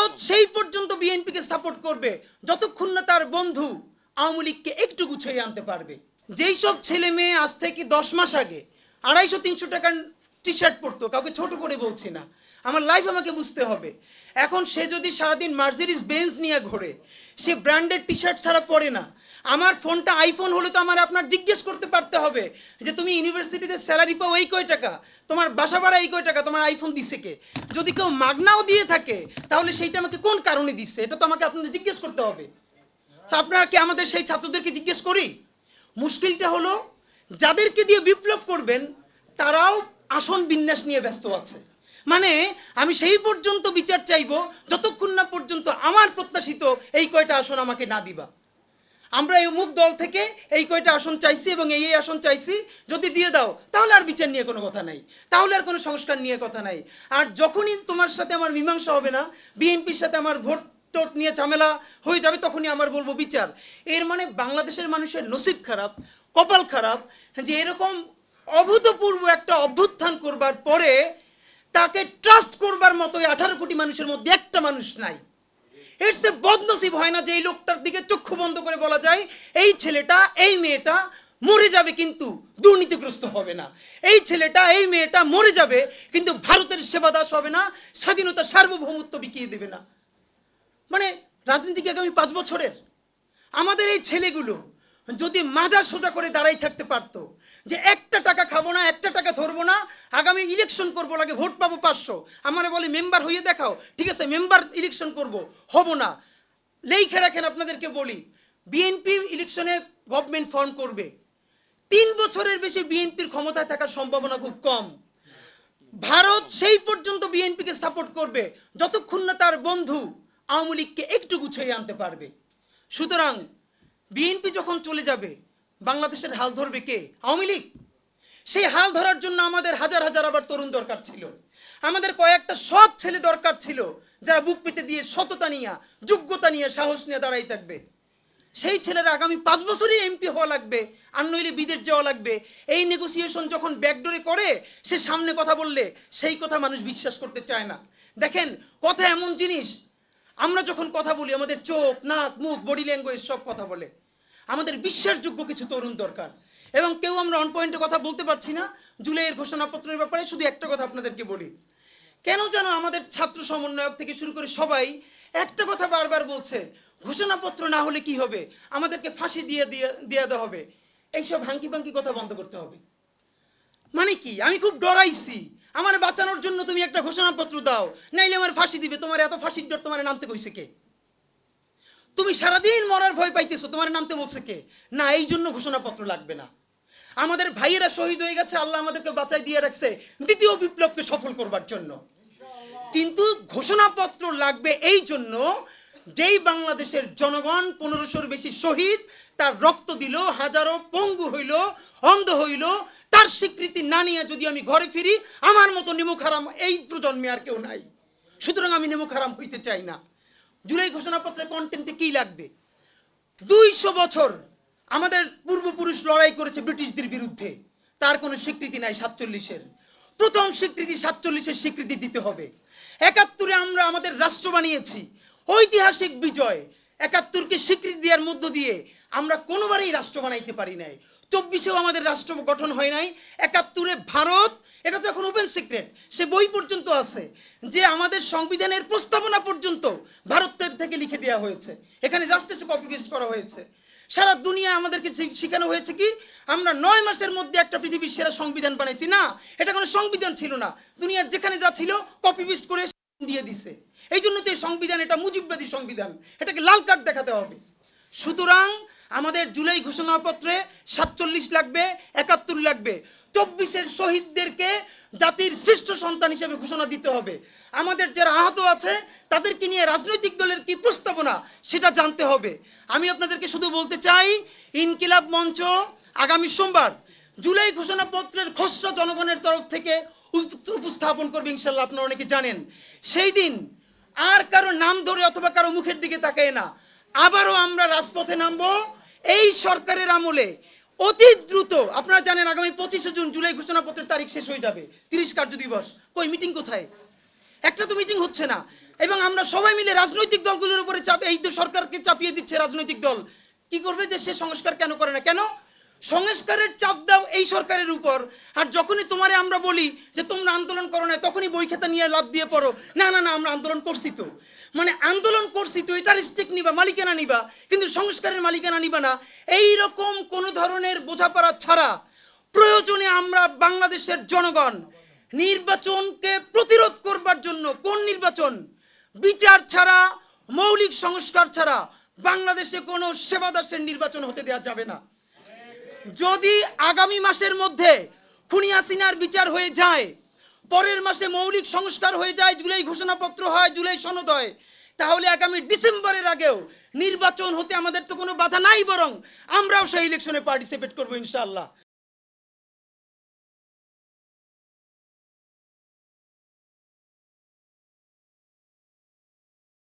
ভারত সেই পর্যন্ত বিএনপিকে সাপোর্ট করবে যতক্ষণ না তার বন্ধু আওয়ামী লীগকে একটু গুছিয়ে আনতে পারবে। যেই সব ছেলে মেয়ে আজ থেকে 10 মাস আগে 250-300 টাকার টি শার্ট পরতো, কাউকে ছোট করে বলছি না, আমার লাইফ আমাকে বুঝতে হবে, এখন সে যদি সারাদিন মার্সিডিজ বেঞ্জ নিয়ে ঘোরে, সে ব্র্যান্ডেড টি শার্ট ছাড়া পরে না। আমার ফোনটা আইফোন হলে তো আমার আপনার জিজ্ঞেস করতে পারতে হবে যে তুমি ইউনিভার্সিটিতে স্যালারি পাও এই কয় টাকা, তোমার বাসা ভাড়া এই কয় টাকা, তোমার আইফোন দিছে কে? যদি কেউ মাগনাও দিয়ে থাকে তাহলে সেইটা আমাকে কোন কারণে দিচ্ছে, এটা তো আমাকে আপনাদের জিজ্ঞেস করতে হবে। তো আপনারা কি আমাদের সেই ছাত্রদেরকে জিজ্ঞেস করি? মুশকিলটা হলো যাদেরকে দিয়ে বিপ্লব করবেন তারাও আসন বিন্যাস নিয়ে ব্যস্ত আছে। মানে আমি সেই পর্যন্ত বিচার চাইবো যতক্ষণ না পর্যন্ত আমার প্রত্যাশিত এই কয়টা আসন আমাকে না দিবা। আমরা এই অমুক দল থেকে এই কয়টা আসন চাইছি এবং এই আসন চাইছি, যদি দিয়ে দাও তাহলে আর বিচার নিয়ে কোনো কথা নাই, তাহলে আর কোনো সংস্কার নিয়ে কথা নাই। আর যখনই তোমার সাথে আমার মীমাংসা হবে না, বিএনপির সাথে আমার ভোট টোট নিয়ে ঝামেলা হয়ে যাবে, তখনই আমার বলবো বিচার। এর মানে বাংলাদেশের মানুষের নসিব খারাপ, কপাল খারাপ যে এরকম অভূতপূর্ব একটা অভ্যুত্থান করবার পরে তাকে ট্রাস্ট করবার মতো 18 কোটি মানুষের মধ্যে একটা মানুষ নাই। এর সে বদনসিব হয় না যে এই লোকটার দিকে চক্ষু বন্ধ করে বলা যায় এই ছেলেটা এই মেয়েটা মরে যাবে কিন্তু দুর্নীতিগ্রস্ত হবে না, এই ছেলেটা এই মেয়েটা মরে যাবে কিন্তু ভারতের সেবাদাস হবে না, স্বাধীনতা সার্বভৌমত্ব বিকিয়ে দেবে না। মানে রাজনীতিকে আগামী 5 বছরের আমাদের এই ছেলেগুলো যদি মাজা সোজা করে দাঁড়াই থাকতে পারতো যে একটা টাকা খাবো না, একটা টাকা ধরবো না, আগামী ইলেকশন করবো, লাগে ভোট পাবো 500, আমার বলে মেম্বার হয়ে দেখাও, ঠিক আছে মেম্বার ইলেকশন করব, হব না, লেখে রাখেন আপনাদেরকে বলি, বিএনপি ইলেকশনে গভর্নমেন্ট ফর্ম করবে, 3 বছরের বেশি বিএনপির ক্ষমতায় থাকার সম্ভাবনা খুব কম। ভারত সেই পর্যন্ত বিএনপিকে সাপোর্ট করবে যতক্ষণ না তার বন্ধু আওয়ামী লীগকে একটু গুছিয়ে আনতে পারবে। সুতরাং বিএনপি যখন চলে যাবে বাংলাদেশের হাল ধরবে কে? আওয়ামী লীগ। সেই হাল ধরার জন্য আমাদের হাজার হাজার আবার তরুণ দরকার ছিল, আমাদের কয়েকটা সৎ ছেলে দরকার ছিল যারা বুক পেতে দিয়ে সততা নিয়ে, যোগ্যতা নিয়ে, সাহস নিয়ে দাঁড়াই থাকবে। সেই ছেলেরা আগামী 5 বছরই এমপি হওয়া লাগবে, আর নইলে বিদেশ যাওয়া লাগবে। এই নেগোসিয়েশন যখন ব্যাকডোরে করে, সে সামনে কথা বললে সেই কথা মানুষ বিশ্বাস করতে চায় না। দেখেন কথা এমন জিনিস, আমরা যখন কথা বলি আমাদের চোখ, নাক, মুখ, বডি ল্যাঙ্গুয়েজ সব কথা বলে। আমাদের বিশ্বাসযোগ্য কিছু তরুণ দরকার, এবং কেউ আমরা অন পয়েন্টে কথা বলতে পারছি না। জুলাইয়ের ঘোষণাপত্রের ব্যাপারে শুধু একটা কথা আপনাদেরকে বলি, কেন যেন আমাদের ছাত্র সমন্বয়ক থেকে শুরু করে সবাই একটা কথা বারবার বলছে, ঘোষণাপত্র না হলে কি হবে, আমাদেরকে ফাঁসি দিয়ে দেওয়া হবে। এইসব হাঙ্কি পাঙ্কি কথা বন্ধ করতে হবে। মানে কি, আমি খুব ডরাইছি, আমার বাঁচানোর জন্য তুমি একটা ঘোষণাপত্র দাও, নাইলে আমার ফাঁসি দিবে। তোমার এত ফাঁসির ডর তোমার নামতে কইছে কে? তুমি সারাদিন মরার ভয় পাইতেছো, তোমার নামতে বলছে কে? না, এই জন্য ঘোষণাপত্র লাগবে না। আমাদের ভাইয়েরা শহীদ হয়ে গেছে, আল্লাহ আমাদেরকে বাঁচাই দিয়ে রাখছে দ্বিতীয় বিপ্লবকে সফল করবার জন্য। কিন্তু ঘোষণাপত্র লাগবে এই জন্য যেই বাংলাদেশের জনগণ 1500-র বেশি শহীদ, তার রক্ত দিল, হাজারো পঙ্গু হইল, অন্ধ হইল, তার স্বীকৃতি না নিয়ে যদি আমি ঘরে ফিরি, আমার মতো নিমুখ হারাম এই প্রজন্মে আর কেউ নাই। সুতরাং আমি নিমুখ হারাম হইতে চাই না। জুলাই ঘোষণাপত্রের কন্টেন্টে কি লাগবে? 200 বছর আমাদের পূর্বপুরুষ লড়াই করেছে ব্রিটিশদের বিরুদ্ধে, তার কোনো স্বীকৃতি নাই। 47-এর প্রথম স্বীকৃতি, 47-এর স্বীকৃতি দিতে হবে। 71-এ আমরা আমাদের রাষ্ট্র বানিয়েছি, ঐতিহাসিক বিজয়। 71-কে স্বীকৃতি দেওয়ার মধ্য দিয়ে আমরা কোনোবারই রাষ্ট্র বানাইতে পারি নাই। 24-এও আমাদের রাষ্ট্র গঠন হয় নাই। 71-এ ভারত, এটা তো এখন ওপেন সিক্রেট, সে বই পর্যন্ত আছে যে আমাদের সংবিধানের প্রস্তাবনা পর্যন্ত ভারতের থেকে লিখে দেওয়া হয়েছে, এখানে জাস্ট এসে কপি পেস্ট করা হয়েছে। সারা দুনিয়া আমাদেরকে শেখানো হয়েছে কি আমরা 9 মাসের মধ্যে একটা পৃথিবীর সেরা সংবিধান বানাইছি। না, এটা কোনো সংবিধান ছিল না, দুনিয়ার যেখানে যা ছিল কপি পেস্ট করে দিয়ে দিছে। এই জন্য তো এই সংবিধান, এটা মুজিববাদী সংবিধান, এটাকে লাল কার্ড দেখাতে হবে। সুতরাং আমাদের জুলাই ঘোষণাপত্রে 47 লাগবে, 71 লাগবে। 24-এর শহীদদেরকে জাতির শ্রেষ্ঠ সন্তান হিসেবে ঘোষণা দিতে হবে। আমাদের যারা আহত আছে তাদেরকে নিয়ে রাজনৈতিক দলের কি প্রস্তাবনা সেটা জানতে হবে। আমি আপনাদেরকে শুধু বলতে চাই, ইনকিলাব মঞ্চ আগামী সোমবার জুলাই ঘোষণাপত্রের খসড়া জনগণের তরফ থেকে উপস্থাপন করবে ইনশাল্লাহ। আপনারা অনেকে জানেন, সেই দিন আর কারো নাম ধরে অথবা কারো মুখের দিকে তাকায় না, আবারও আমরা রাজপথে নামবো। এই সরকারের আমলে অতি দ্রুত, আপনারা জানেন আগামী 25শে জুন জুলাই ঘোষণাপত্রের তারিখ শেষ হয়ে যাবে, 30 কার্য দিবস। কই মিটিং কোথায়? একটা তো মিটিং হচ্ছে না। এবং আমরা সবাই মিলে রাজনৈতিক দলগুলোর উপরে চাপ, এই তো সরকারকে চাপিয়ে দিচ্ছে রাজনৈতিক দল, কি করবে যে সে সংস্কার কেন করে না, কেন সংস্কারের চাপ দাও এই সরকারের উপর, আর যখনই তোমারে আমরা বলি যে তোমরা আন্দোলন করো না, তখনই বই খাতা নিয়ে লাভ দিয়ে পড়ো, না না না আমরা আন্দোলন করছি তো, মানে আন্দোলন করছি তো এটার স্টেক নিবা, মালিকানা নিবা, কিন্তু সংস্কারের মালিকানা নিবা না। এই রকম কোনো ধরনের বোঝাপড়া ছাড়া প্রয়োজনে আমরা বাংলাদেশের জনগণ নির্বাচনকে প্রতিরোধ করবার জন্য, কোন নির্বাচন, বিচার ছাড়া, মৌলিক সংস্কার ছাড়া বাংলাদেশে কোনো সেবাদাসের নির্বাচন হতে দেওয়া যাবে না। যদি আগামী মাসের মধ্যে খুনি হাসিনার বিচার হয়ে যায়, পরের মাসে মৌলিক সংস্কার হয়ে যায়, জুলাই ঘোষণাপত্র হয়, জুলাই সনদ হয়, তাহলে আগামী ডিসেম্বরের আগেও নির্বাচন হতে আমাদের তো কোনো বাধা নাই, বরং আমরাও সেই ইলেকশনে পার্টিসিপেট করবো ইনশাআল্লাহ।